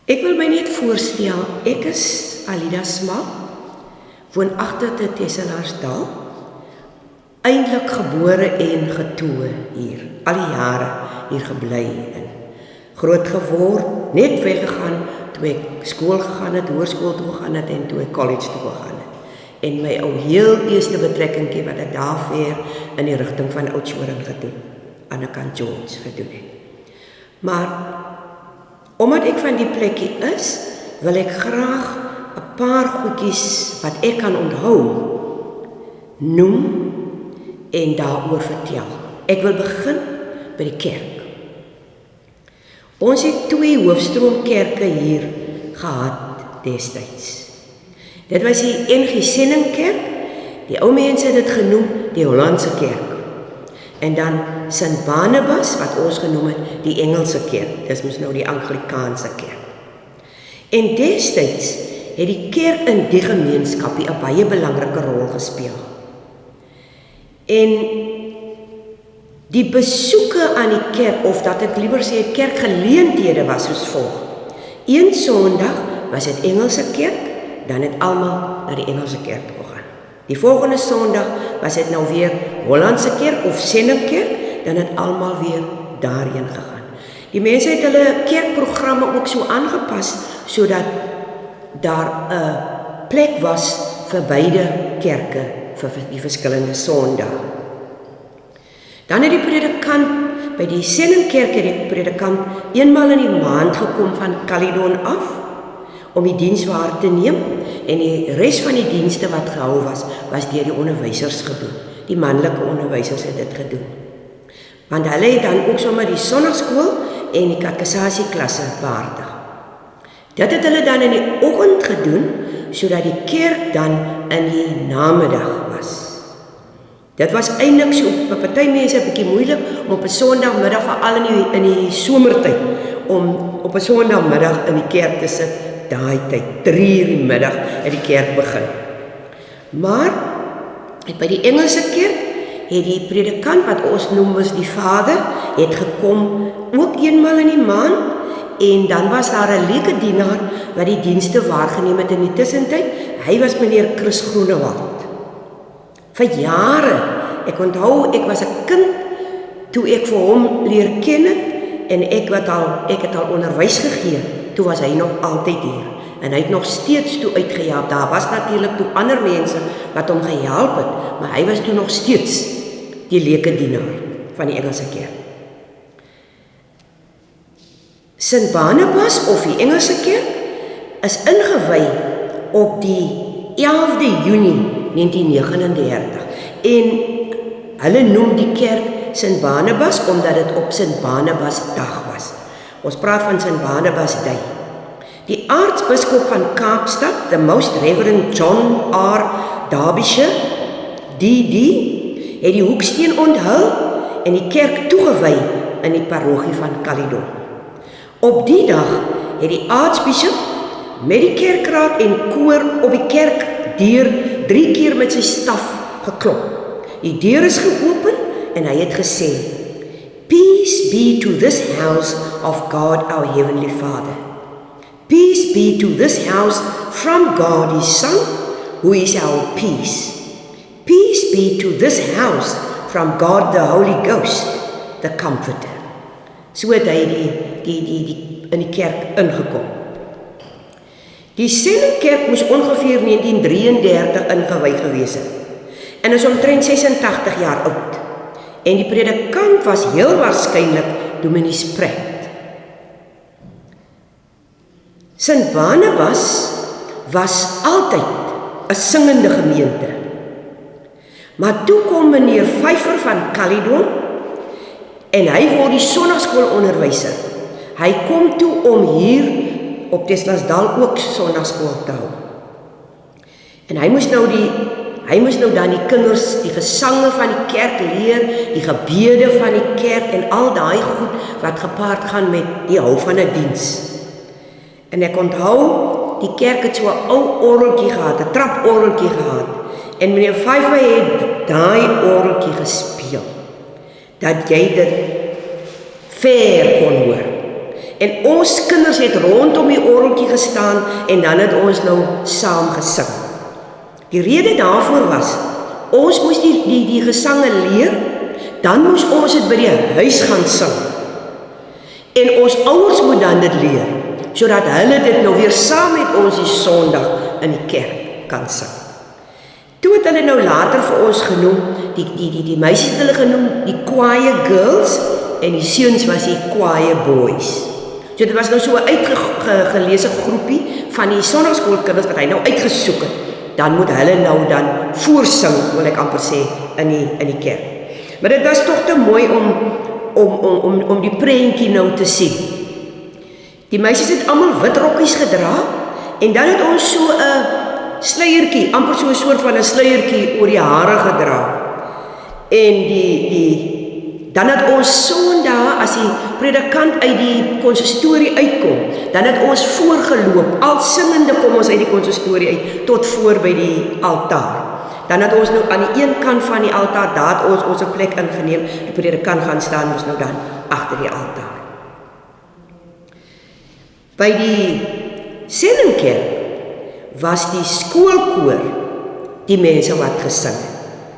Ek wil my net voorstel, ek is Alida Smal, woon agter te Tesselaersdal, eintlik gebore en getoe hier, al die jare hier gebly en groot geword, net weggegaan toe ek skool gegaan het, hoërskool toe gegaan het en toe ek college toe gegaan het. En my ou heel eerste betrekkingkie wat ek daar weer in die rigting van Oudtshoorn gedoen, aan die kant George gedoen het. Maar omdat ek van die plekkie is, wil ek graag 'n paar goedjies wat ek kan onthou, noem en daaroor vertel. Ek wil begin by die kerk. Ons het 2 hoofstroomkerke hier gehad destyds. Dit was die NG Senningkerk, die ou mense het dit genoem die Hollandse kerk. En dan St. Barnabas, wat ons genoem het die Engelse kerk, dis mos nou die Anglikaanse kerk. En destyds het die kerk in die gemeenskap 'n baie belangrike rol gespeel. En die besoeke aan die kerk, of dat ek liewer sê kerkgeleenthede was soos volg. Een Sondag was dit Engelse kerk, dan het almal na die Engelse kerk gegaan. Die volgende Sondag was dit nou weer Hollandse kerk of Senningkerk, dan het almal weer daarheen gegaan. Die mense het hulle kerkprogramme ook so aangepas, sodat daar 'n plek was vir beide kerke, vir die verskillende Sondae. Dan het die predikant, by die Senningkerk het die predikant eenmaal in die maand gekom van Caledon af, om die diens waar te neem, en die res van die dienste wat gehou was deur die onderwysers gedoen. Die manlike onderwysers het dit gedoen. Want hulle het dan ook sommer die sonnaarskool en die katekisasieklasse behartig. Dit het hulle dan in die oggend gedoen, sodat die kerk dan in die namiddag was. Dit was eintlik so, vir party mense 'n bietjie moeilik, om op 'n Sondagmiddag, veral in die somertyd, om op 'n Sondagmiddag in die kerk te sit. Daai tyd, 3:00 die middag, het die kerk begin. Maar, by die Engelse kerk, het die predikant, wat ons noem was die vader, het gekom, ook eenmaal in die maand, en dan was daar 'n lekerdienaar, wat die dienste waargeneem het in die tussentyd. Hy was meneer Chris Groenewald. Vir jare, ek onthou, ek was 'n kind, toe ek vir hom leer ken het, en ek het al onderwys gegee, toe was hy nog altyd hier, en hy het nog steeds toe uitgehelp. Daar was natuurlik toe ander mense wat hom gehelp het, maar hy was toe nog steeds die lekerdienaar van die Engelse kerk. St. Barnabas of die Engelse kerk is ingewy op die 11de Junie 1939 en hulle noem die kerk St. Barnabas omdat dit op St. Barnabas dag was. Ons praat van St. Barnabas Day. Die aartsbiskop van Kaapstad, the Most Reverend John R. Derbyshire, D.D., het die hoeksteen onthul en die kerk toegewy in die parochie van Caledon. Op die dag het die aartsbishop met die kerkraad en koor op die kerkdeur 3 keer met sy staf geklop. Die deur is geopen en hy het gesê, "Peace be to this house of God our Heavenly Father. Peace be to this house from God His Son, who is our peace. Peace be to this house from God the Holy Ghost, the Comforter." So het hy in die kerk ingekom. Die Senningkerk moes ongeveer 1933 ingewy gewees het en is omtrent 86 jaar oud. En die predikant was heel waarskynlik Dominee Sprat. St. Barnabas was altyd 'n singende gemeente. Maar toe kom meneer Vyver van Caledon en hy word die sonnaarskoolonderwyser. Hy kom toe om hier op Tesselaersdal ook sonnaarskool te hou. En hy moes nou dan die kinders, die gesange van die kerk leer, die gebede van die kerk en al daai goed wat gepaard gaan met die hou van 'n diens. En ek onthou, die kerk het so 'n ou orgeltjie gehad, 'n traporgeltjie gehad. En meneer Vyver het daai orgeltjie gespeel, dat jy dit ver kon hoor. En ons kinders het rondom die orgeltjie gestaan en dan het ons nou saam gesing. Die rede daarvoor was, ons moes die gesange leer, dan moes ons dit by die huis gaan sing. En ons ouers moet dan dit leer, sodat hulle dit nou weer saam met ons die Sondag in die kerk kan sing. Toe het hulle nou later vir ons genoem, die meisies het hulle genoem, die choir girls, en die seuns was die choir boys. So dit was nou so 'n uitgeleese groepie van die sondagskoolkinders wat hy nou uitgesoek het. Dan moet hulle nou dan voorsing, wil ek amper sê, in die kerk. Maar dit was tog te mooi om die prentjie nou te sien. Die meisies het almal wit rokkies gedra, en dan het ons so 'n sluiertjie, amper so 'n soort van 'n sluiertjie oor die hare gedra. En dan het ons Sondag, as die predikant uit die konsistorie uitkom, dan het ons voorgeloop, al singende kom ons uit die konsistorie uit, tot voor by die altaar. Dan het ons nou aan die een kant van die altaar, daar het ons ons plek ingeneem, die predikant gaan staan, ons nou dan agter die altaar. By die Senningkerk was die skoolkoor die mense wat gesing het.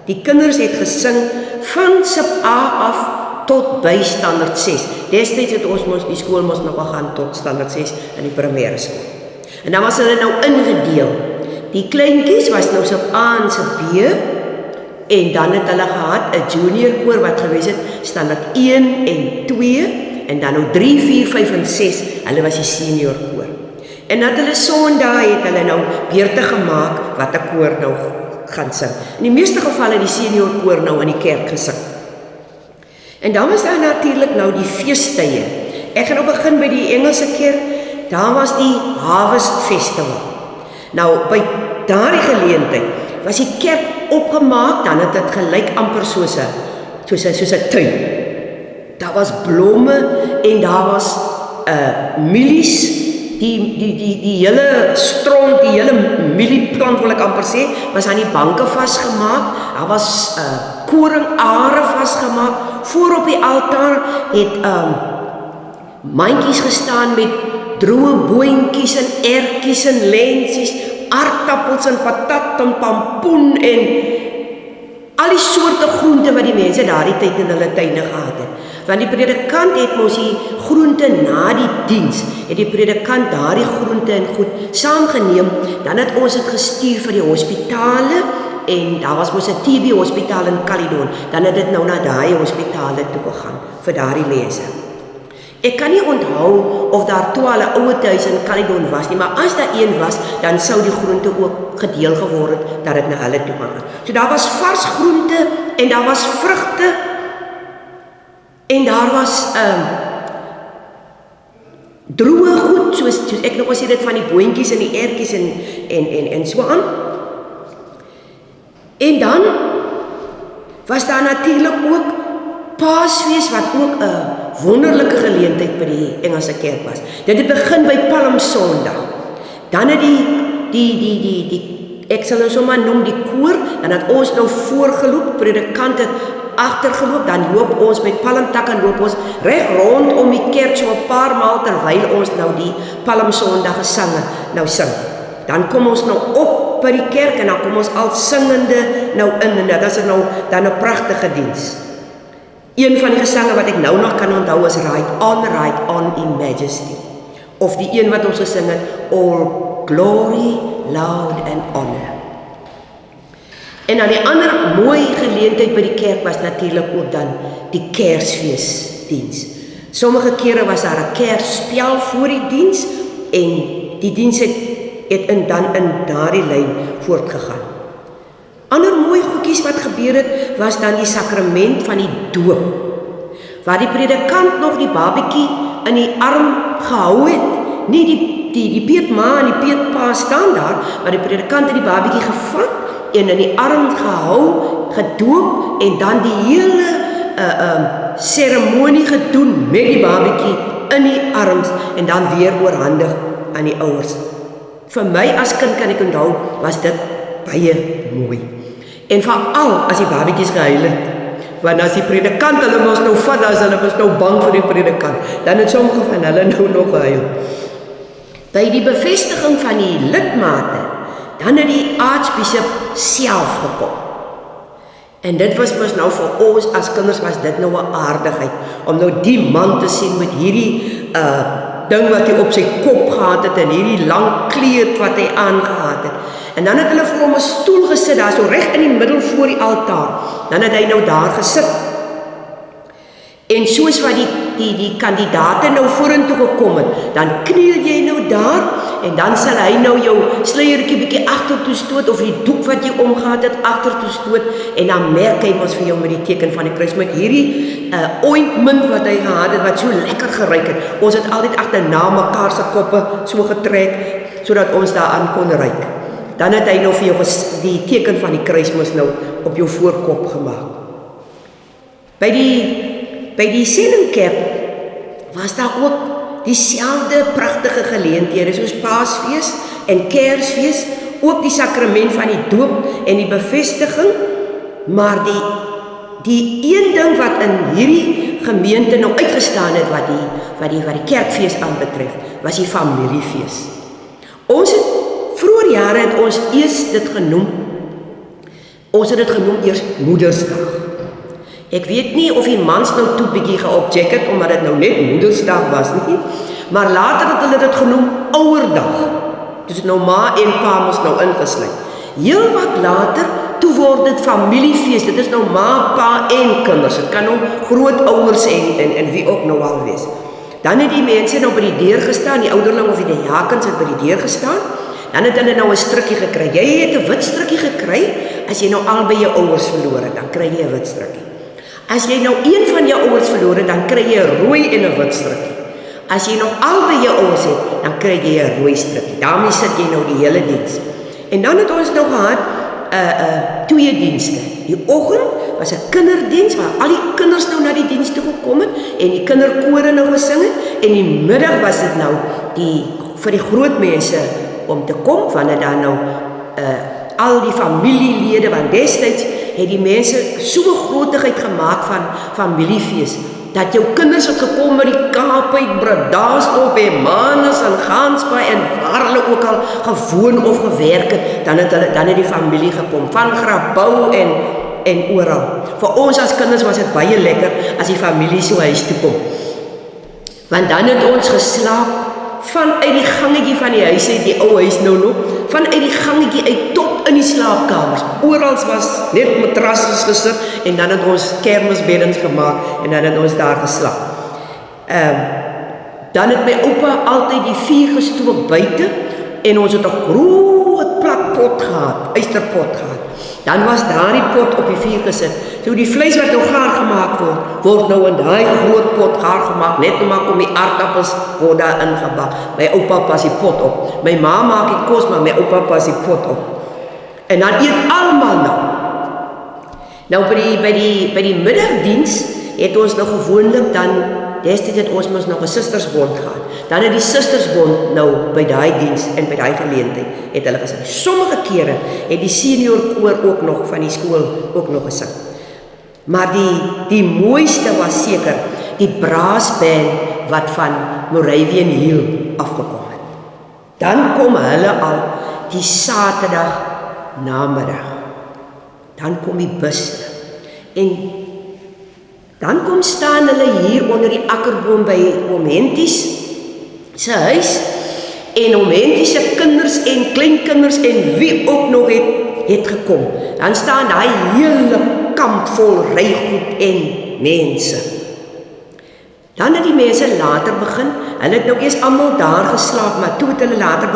Die kinders het gesing van sub A af tot by standaard 6. Destyds het ons die skool nog gegaan tot standaard 6 in die primêre skool. En dan was hulle nou ingedeel. Die kleintjies was nou sub A en sub B, en dan het hulle gehad 'n junior koor wat gewees het standaard 1 en 2, en dan nou 3, 4, 5 en 6, hulle was die senior koor. En dat hulle Sondag het hulle nou beurte gemaak wat 'n koor nou gaan sing. In die meeste gevalle die senior koor nou in die kerk gesing. En dan was daar natuurlik nou die feestydde. Ek gaan nou begin by die Engelse kerk. Daar was die Harvest Festival. Nou by daardie geleentheid was die kerk opgemaak, dan het dit gelyk amper soos 'n tuin. Daar was blomme en daar was mielies. Die hele stront, die hele mielieplant wil ek amper sê, was aan die banke vasgemaak. Daar was koringare vasgemaak. Voor op die altaar het mandjies gestaan met droë boontjies en ertjies en lensies, aardappels en patat en pampoen en al die soorte groente wat die mense daardie tyd in hulle tuine gehad het. Want die predikant het mos die groente na die diens, het die predikant daardie groente en goed saamgeneem, dan het ons dit gestuur vir die hospitale, en daar was mos 'n TB hospitaal in Caledon, dan het dit nou na daai hospitale toe gegaan, vir daardie mense. Ek kan nie onthou of daar toe al 'n ouerhuis in Caledon was nie, maar as daar een was, dan sou die groente ook gedeel geword het, dat dit na hulle toe gaan. So daar was vars groente, en daar was vrugte, en daar was droë goed, soos ek nog gesê dit van die boontjies en die ertjies en so aan. En dan was daar natuurlik ook Paasfees, wat ook 'n wonderlike geleentheid by die Engelse kerk was. Dit het begin by Palm Sondag. Dan het ek sal nou sommer noem die koor, dan het ons nou voorgeloop, predikant het agtergeloop, dan loop ons met palmtakke en loop ons reg rondom die kerk so 'n paar maal terwyl ons nou die Palm Sondag gesange nou sing. Dan kom ons nou op by die kerk en dan kom ons al singende nou in, en dat is nou dan 'n pragtige diens. Een van die gesange wat ek nou nog kan onthou is Ride On in Majesty. Of die een wat ons gesing het, All Glory, Loud and Honor. En dan die ander mooi geleentheid by die kerk was natuurlik ook dan die Kersfeesdiens. Sommige kere was daar 'n Kersspel voor die diens, en die diens het dan in daardie lyn voortgegaan. Ander mooi goedjies wat gebeur het, was dan die sakrament van die doop, waar die predikant nog die babietjie in die arm gehou het. Nie die peetma en die peetpa staan daar, maar die predikant het die babietjie gevat en in die arm gehou, gedoop, en dan die hele seremonie gedoen met die babietjie in die arms, en dan weer oorhandig aan die ouers. Vir my as kind kan ek onthou, was dit baie mooi. En veral as die babietjies gehuil het, Want as die predikant hulle mos nou vat, as hulle mos nou bang vir die predikant, dan het sommige van hulle nou nog gehuil. By die bevestiging van die lidmate, dan het die aartsbishop self gekom. En dit was mos nou vir ons as kinders was dit nou 'n aardigheid, om nou die man te sien met hierdie ding wat hy op sy kop gehad het, en hierdie lang kleed wat hy aangehad het. En dan het hulle vir hom 'n stoel gesit, daar so reg in die middel voor die altaar. Dan het hy nou daar gesit. En soos wat die kandidate nou vorentoe gekom het, dan kniel jy nou daar, en dan sal hy nou jou sluiertjie bietjie agtertoe stoot, of die doek wat jy omgehad het agtertoe stoot, en dan merk hy mos vir jou met die teken van die kruis, met hierdie ointment wat hy gehad het, wat so lekker geruik het. Ons het altyd agterna mekaar se koppe so getrek, sodat ons daaraan kon ruik. Dan het hy nou vir jou die teken van die kruis mos nou op jou voorkop gemaak. By die Sendingkerk was daar ook dieselfde pragtige geleenthede soos Paasfees en Kersfees, ook die sakrament van die doop en die bevestiging, maar die een ding wat in hierdie gemeente nou uitgestaan het wat die kerkfees aanbetref, was die familiefees. Ons het vroeër jare het ons eers dit genoem. Ons het dit genoem eers Moedersdag. Ek weet nie of die mans nou toe bietjie geobjek het, omdat dit nou net Moedersdag was nie, maar later het hulle dit genoem Ouerdag. Dus nou ma en pa mos nou ingesluit. Heel wat later, toe word dit familiefees, dit is nou ma, pa en kinders, het kan nou grootouers en wie ook nou al wees. Dan het die mense nou by die deur gestaan, die ouderling of die diakens het by die deur gestaan, dan het hulle nou 'n strikkie gekry. Jy het 'n wit strikkie gekry, as jy nou albei jou ouers verloor het, dan kry jy 'n wit strikkie. As jy nou een van jou ouers verloor het, dan kry jy 'n rooi en 'n wit strikkie. As jy nog albei jou ouers het, dan kry jy 'n rooi strikkie. Daarmee sit jy nou die hele diens. En dan het ons nou gehad 2 dienste. Die oggend was 'n kinderdiens waar al die kinders nou na die diens toe gekom het en die kinderkore nou gesing het, en die middag was dit nou vir die groot mense om te kom, wanneer dan nou al die familielede, want destyds het die mense so 'n grootigheid gemaak van familiefees, dat jou kinders het gekom met die Kaap uit, Bredasdorp en Manus en Gansbaai en waar hulle ook al gewoon of gewerk het, dan het die familie gekom, van Grabouw en oral. Vir ons as kinders was dit baie lekker as die familie so huis toe kom. Want dan het ons geslaap vanuit die gangetjie van die huis uit, die ou huis nou nog, vanuit die gangetjie uit tot in die slaapkamers. Orals was net matrasses gesit en dan het ons kermisbeddens gemaak en dan het ons daar geslaap. Dan het my oupa altyd die vuur gestook buite en ons het 'n groot plat pot gehad, ysterpot gehad. Dan was daar die pot op die vuur gesit. So die vleis wat nou gaar gemaak word nou in daai groot pot gaar gemaak, net nou maar om die aardappels word daar ingebak. My oupa pas die pot op. My ma maak die kos, maar my oupa pas die pot op. En dan eet almal nou. Nou by die middagdiens het ons nou gewoonlik dan, destyds het ons mos nog 'n sustersbond gehad. Dan het die sustersbond nou by daai diens en by daai geleentheid het hulle gesing. Sommige kere het die senior koor ook nog van die skool ook nog gesing. Maar die mooiste was seker die braasband wat van Moravian Hill afgekom het. Dan kom hulle al die Saterdag namiddag. Dan kom die bus. En dan kom staan hulle hier onder die akkerboom by oom Henties se huis. En oom Henties se kinders en kleinkinders en wie ook nog het gekom. Dan staan daai hele kamp vol rygoed en mense. Dan het die mense later begin, hulle het nou eers almal daar geslaap, maar toe het hulle later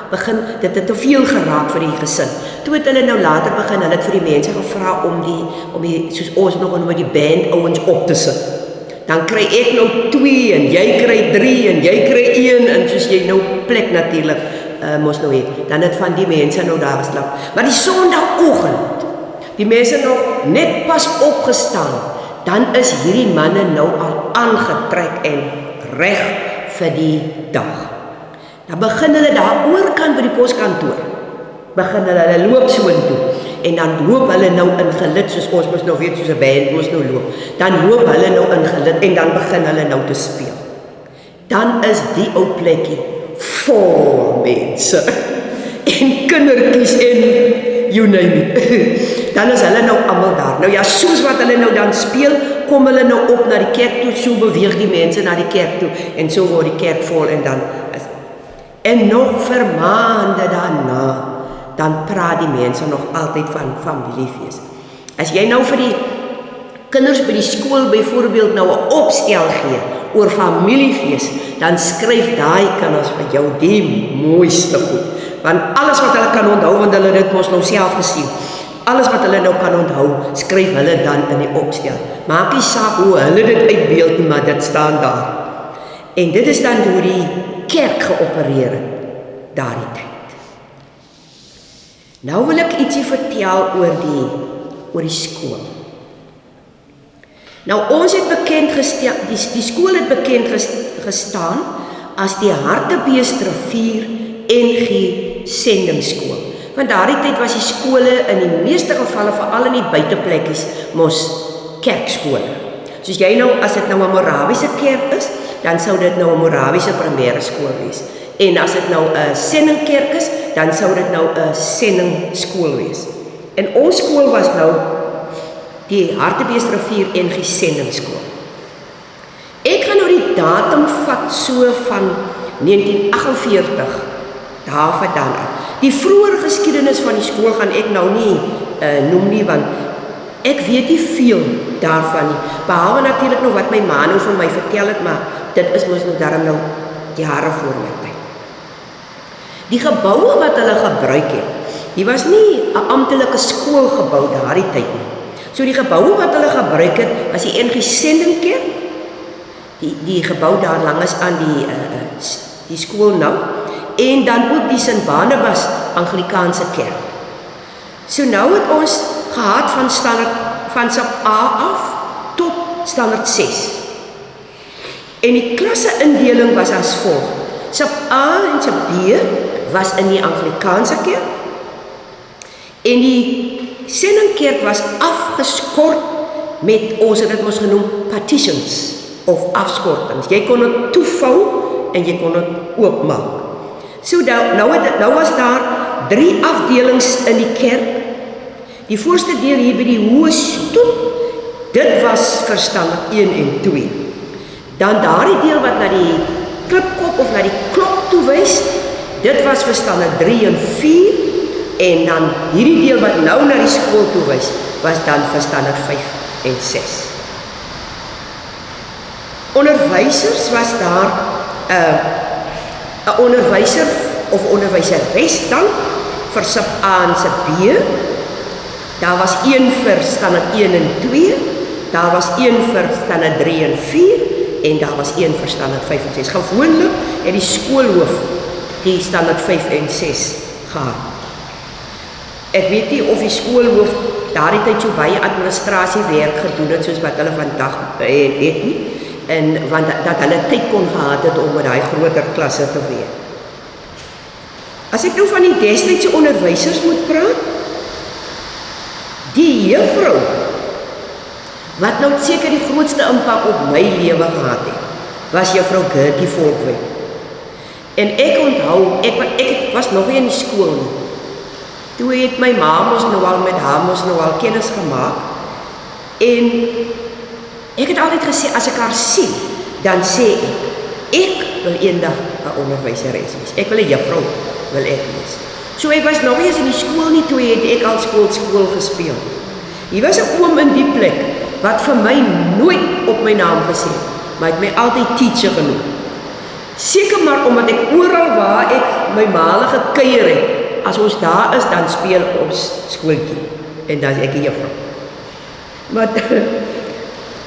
begin, dit het te veel geraak vir die gesin. Toe het hulle nou later begin, hulle het vir die mense gevra om die soos ons nog met die band ouens op te sit. Dan kry ek nou 2 en jy kry 3 en jy kry 1 en soos jy nou plek natuurlik mos nou het. Dan het van die mense nou daar geslaap. Maar die Sondagoggend, die mense nog net pas opgestaan, dan is hierdie manne nou al aangetrek en reg vir die dag. Dan begin hulle daar oorkant by die poskantoor. Begin hulle loop so intoe. en dan loop hulle nou in gelid, soos ons mos nou weet, soos 'n band mos nou loop. Dan loop hulle nou in gelid en dan begin hulle nou te speel. Dan is die ou plekkie vol mense en kindertjies en you name it. Dan is hulle nou almal daar. Nou ja, soos wat hulle nou dan speel, kom hulle nou op na die kerk toe, so beweeg die mense na die kerk toe en so word die kerk vol en dan en nog vir maande daarna, dan praat die mense nog altyd van familiefees. As jy nou vir die kinders by die skool byvoorbeeld nou 'n opstel gee oor familiefees, dan skryf daai kinders vir jou die mooiste goed. Want alles wat hulle kan onthou, want hulle dit mos nou self gesien, alles wat hulle nou kan onthou, skryf hulle dan in die opstel. Maak nie saak hoe hulle dit uitbeeld nie, maar dit staan daar. En dit is dan hoe die kerk geopereer het, daardie tyd. Nou wil ek ietsie vertel oor die skool. Nou ons het bekend gestel, die skool het bekend gestaan as die Hartbeesrivier NG Sendingskool. Want daardie tyd was die skole in die meeste gevalle, veral in die buiteplekkies, mos kerkskole. Soos jy nou, as dit nou 'n Morawiese kerk is, dan sou dit nou 'n Morawiese primêre skool wees. En as dit nou 'n sendingkerk is, dan sou dit nou 'n sendingskool wees. En ons skool was nou die Hartbeesrivier NG Sendingskool. Ek gaan nou die datum vat so van 1948 daarvandaan af. Die vroeë geskiedenis van die skool gaan ek nou nie noem nie, want ek weet nie veel daarvan nie. Behalwe natuurlik nog wat my ma nou vir my vertel het, maar dit is mos nou daarom nou jare voor my tyd. Die geboue wat hulle gebruik het, die was nie 'n amptelike skoolgebou daardie tyd nie. So die geboue wat hulle gebruik het, was die NG Sendingkerk, die gebou daar langs aan die skool nou, en dan ook die Sint Barnabas Anglikaanse kerk. So nou het ons gehad van sub A af tot standaard 6. En die klasse indeling was as volg. Sub A en sub B was in die Anglikaanse kerk en die Sendingkerk was afgeskort met, ons het dit mos genoem, partitions of afskortings. Jy kon dit toevou en jy kon dit oopmaak. So nou was daar 3 afdelings in die kerk. Die voorste deel hier by die hoë stoep, dit was vir standaard 1 en 2. Dan daardie deel wat na die klipkop of na die klok toe wys, dit was vir standaard 3 en 4. En dan hierdie deel wat nou na die skool toe wys, was dan vir standaard 5 en 6. Onderwysers was daar 'n onderwyser of onderwyseres dan vir sub A en sub B. Daar was 1 vir standaard 1 en 2, daar was 1 vir standaard 3 en 4 en daar was 1 vir standaard 5 en 6. Gewoonlik het die skoolhoof die standaard 5 en 6 gehad. Ek weet nie of die skoolhoof daardie tyd so baie administrasiewerk gedoen het soos wat hulle vandag het nie, en want dat hulle tyd kon gehad het om met daai groter klasse te werk. As ek nou van die destydse onderwysers moet praat, die juffrou wat nou seker die grootste impak op my lewe gehad het, was juffrou Gertie Volkwyn. En ek onthou, ek was nog nie in die skool nie. Toe het my ma mos nou al met haar mos nou al kennis gemaak. En ek het altyd gesê, as ek haar sien, dan sê ek wil eendag 'n onderwyseres wees. Ek wil 'n juffrou, wil ek wees. So ek was nog nie eens in die skool nie, toe het ek al skool gespeel. Hier was 'n oom in die plek, wat vir my nooit op my naam gesê het, maar het my altyd teacher genoem. Seker maar omdat ek oral waar ek my male gekuier het, as ons daar is, dan speel ons skooltjie. En dan is ek 'n juffrou. Maar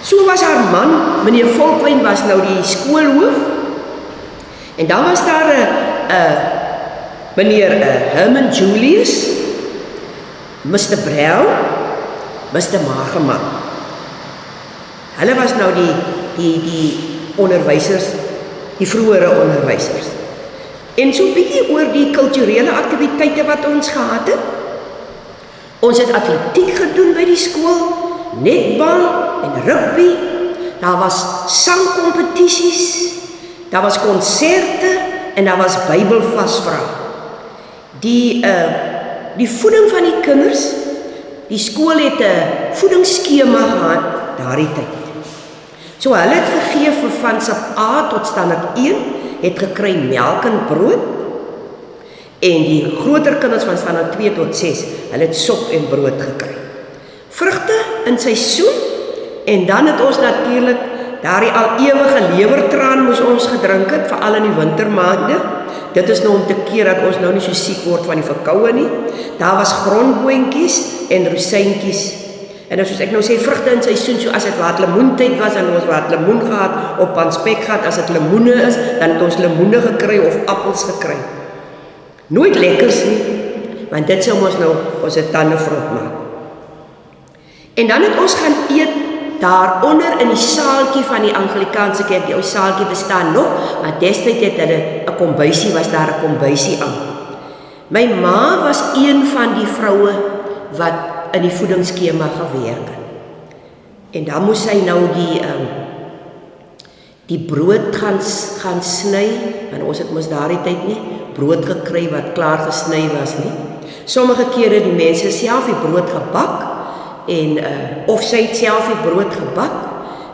so was haar man, meneer Volkwyn, was nou die skoolhoof. En dan was daar meneer Herman Julius, Mr. Brown, Mr. Mageman. Hulle was nou die onderwysers, die vroeëre onderwysers. En so bietjie oor die kulturele aktiwiteite wat ons gehad het. Ons het atletiek gedoen by die skool, netbal en rugby. Daar was sangkompetisies, daar was konserte en daar was Bybelvasvrae. Die voeding van die kinders, die skool het 'n voedingsskema gehad daardie tyd. So hulle het gegee vir van sub A tot standaard 1, het gekry melk en brood. En die groter kinders van standaard 2 tot 6, hulle het sop en brood gekry. Vrugte in seisoen, en dan het ons natuurlik daardie al ewige lewertraan moes ons gedrink het, veral in die wintermaande. Dit is nou om te keer dat ons nou nie so siek word van die verkoue nie. Daar was grondboontjies en rosyntjies. En soos ek nou sê, vrugte in seisoen, so as dit wat lemoentyd was, en ons wat lemoen gehad, op panspek gehad, as dit lemoene is, dan het ons lemoene gekry of appels gekry. Nooit lekkers nie, want dit sou ons nou ons tande vrot maak. En dan het ons gaan eet daaronder in die saaltjie van die Anglikaanse kerk. Die ou saaltjie bestaan nog, maar destyds het hulle 'n kombuisie, was daar 'n kombuisie aan. My ma was een van die vroue wat in die voedingsskema gewerk het. En dan moes sy nou die brood gaan sny, want ons het mos daardie tyd nie brood gekry wat klaar gesny was nie. Sommige kere die mense self die brood gebak, of sy het self die brood gebak,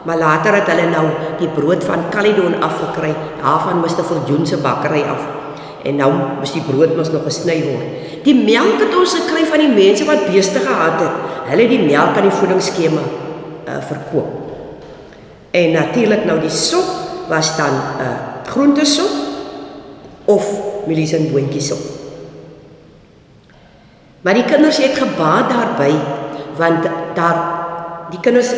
maar later het hulle nou die brood van Caledon afgekry, daarvan moes die Viljoen se bakkery af, en nou moes die brood mos nog gesny word. Die melk het ons gekry van die mense wat beeste gehad het, hulle het die melk aan die voedingsskema verkoop. En natuurlik nou die sop was dan groentesop of mielies en boontjiesop. Maar die kinders het gebaat daarby, want die kinders,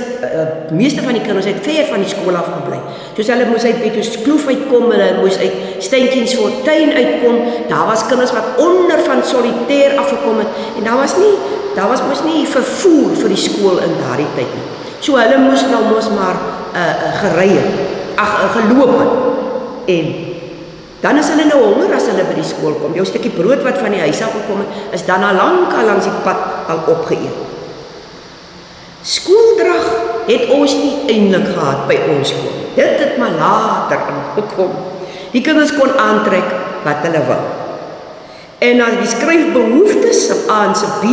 meeste van die kinders het ver van die skool afgebly. Soos hulle moes uit Betuwskloof uitkom, hulle moes uit Steintjiensfontein uitkom, daar was kinders wat onder van Solitaire afgekom het, en daar was mos nie vervoer vir die skool in daardie tyd nie. So hulle moes nou mos maar geloop het, en dan is hulle nou honger as hulle by die skool kom. Jou stukkie brood wat van die huis af gekom het, is dan al langs die pad al opgeëet. Skooldrag het ons nie eintlik gehad by ons skool. Dit het maar later aangekom. Die kinders kon aantrek wat hulle wil. En as die skryfbehoeftes op A en B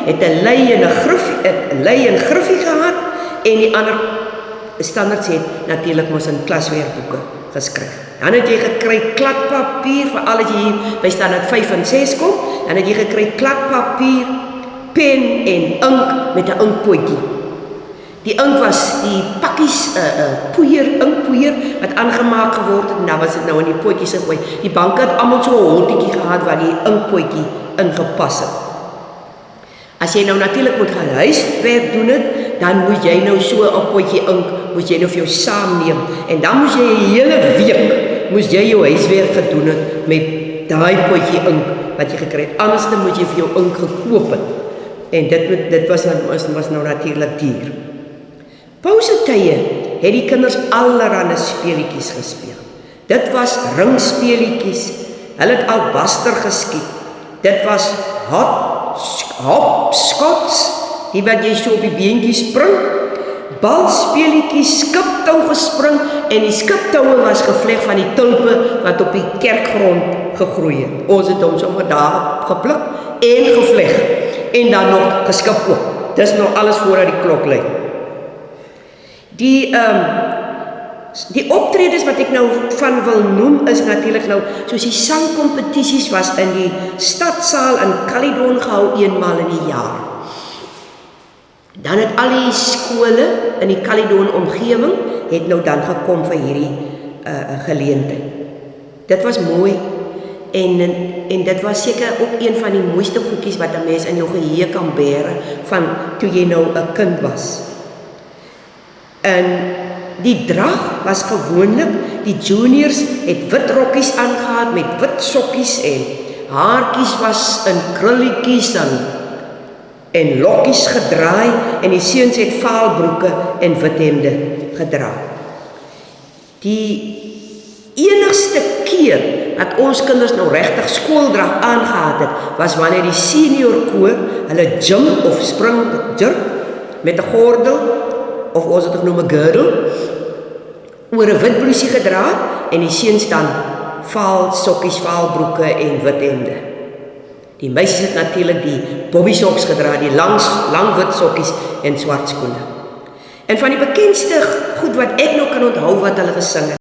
het 'n lei en griffie gehad, en die ander standaards het natuurlik mos in klaswerkboeke geskryf. Dan het jy gekry kladpapier, veral as jy by standaard 5 en 6 kom, dan het jy gekry kladpapier, pen en ink met 'n inkpotjie. Die ink was die pakkies inkpoeier wat aangemaak geword het, en dan was dit nou in die potjies gegooi. Die banke het almal so 'n holtetjie gehad waar die inkpotjie ingepas het. As jy nou natuurlik moet gaan huiswerk doen het, dan moet jy nou so 'n potjie ink, moet jy nou vir jou saamneem, en dan moes jy 'n hele week, moes jy jou huiswerk gedoen het met daai potjie ink wat jy gekry het, anders dan moet jy vir jou ink gekoop het, en dit was nou natuurlik duur. Pausetye het die kinders allerhande speletjies gespeel. Dit was ringspeletjies, hulle het albaster geskiet, dit was hopscots, die wat jy so op die beentjies spring, balspeletjies, skiptou gespring, en die skiptoue was gevleg van die tulpe wat op die kerkgrond gegroei het. Ons het hom sommer daar gepluk en gevleg, en dan nog geskip ook. Dis nou alles voordat die klok lui. Die optredes wat ek nou van wil noem is natuurlik nou, soos die sangkompetisies was in die stadsaal in Caledon gehou eenmaal in die jaar. Dan het al die skole in die Caledon omgewing het nou dan gekom vir hierdie geleentheid. Dit was mooi, en dit was seker ook een van die mooiste goedjies wat 'n mens in jou geheue kan bære van toe jy nou 'n kind was. En die drag was gewoonlik, die juniors het wit rokkies aangehad met wit sokkies, en haartjies was in krulletjies en lokkies gedraai, en die seuns het vaalbroeke en wit hemde gedra. Die enigste keer dat ons kinders nou regtig skooldrag aangehad het, was wanneer die senior koor hulle jump of spring jerk met 'n gordel of ons het genoem 'n girdle oor 'n wit blousie gedra het, en die seuns dan vaal sokkies, vaal broeke en wit hemde. Die meisies het natuurlik die bobby socks gedra, die lang wit sokkies en swart skoene. En van die bekendste goed wat ek nog kan onthou wat hulle gesing het,